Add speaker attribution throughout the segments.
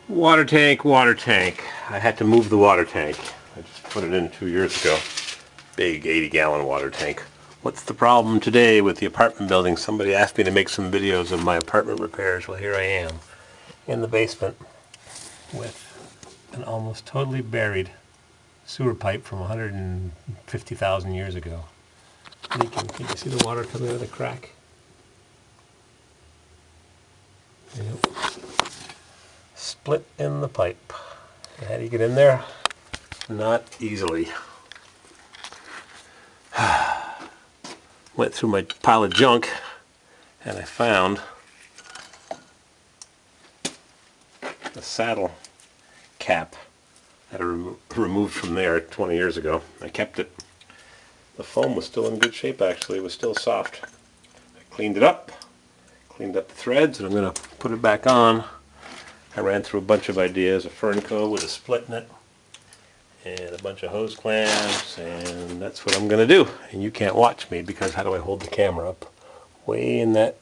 Speaker 1: Water tank, water tank. I had to move the water tank. I just put it in 2 years ago. Big 80-gallon water tank. What's the problem today with the apartment building? Somebody asked me to make some videos of my apartment repairs. Well, here I am in the basement with an almost totally buried sewer pipe from 150,000 years ago. Leaking. Can you see the water coming out of the crack? Yep. Split in the pipe. How do you get in there? Not easily. Went through my pile of junk and I found the saddle cap that I removed from there 20 years ago. I kept it. The foam was still in good shape actually. It was still soft. I cleaned it up. Cleaned up the threads and I'm going to put it back on. I ran through a bunch of ideas. A fern coat with a split in it. And a bunch of hose clamps, and that's what I'm going to do. And you can't watch me because how do I hold the camera up? Way in that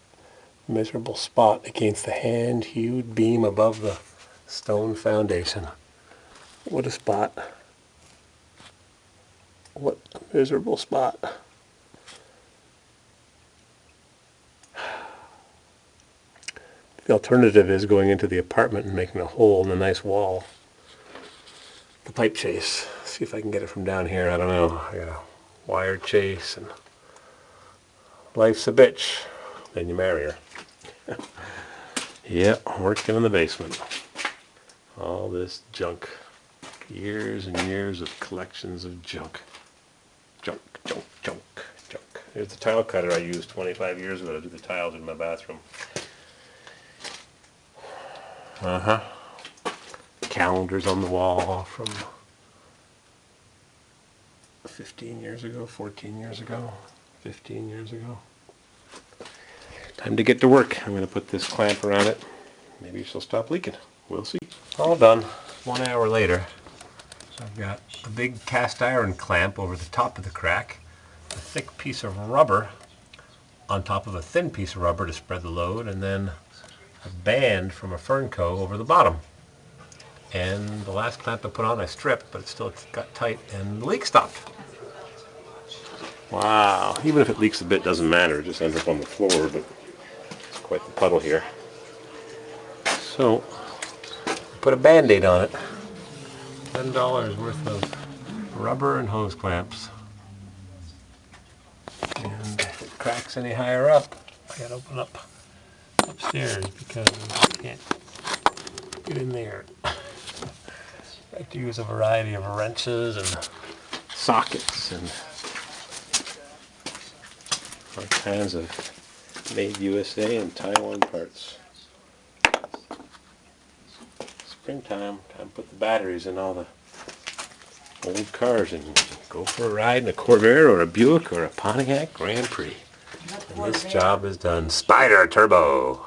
Speaker 1: miserable spot against the hand-hewed beam above the stone foundation. What a spot. What a miserable spot. The alternative is going into the apartment and making a hole in a nice wall. The pipe chase. See if I can get it from down here. I don't know. I got a wire chase and life's a bitch. Then you marry her. Yeah, working in the basement. All this junk. Years and years of collections of junk. Junk, junk, junk, junk. Here's the tile cutter I used 25 years ago to do the tiles in my bathroom. Calendars on the wall from 15 years ago, 14 years ago, 15 years ago. Time to get to work. I'm going to put this clamp around it. Maybe she'll stop leaking. We'll see. All done. 1 hour later. So I've got a big cast iron clamp over the top of the crack, a thick piece of rubber on top of a thin piece of rubber to spread the load, and then a band from a fern coat over the bottom. And the last clamp I put on I stripped, but it still got tight and the leak stopped. Wow, even if it leaks a bit, doesn't matter, it just ends up on the floor, but it's quite the puddle here. So, put a band-aid on it. $10 worth of rubber and hose clamps. And if it cracks any higher up, I gotta open up upstairs because I can't get in there. I have to use a variety of wrenches and sockets and all kinds of made USA and Taiwan parts. Springtime, time to put the batteries in all the old cars and go for a ride in a Corvair or a Buick or a Pontiac Grand Prix. And this job is done. Spyder Turbo!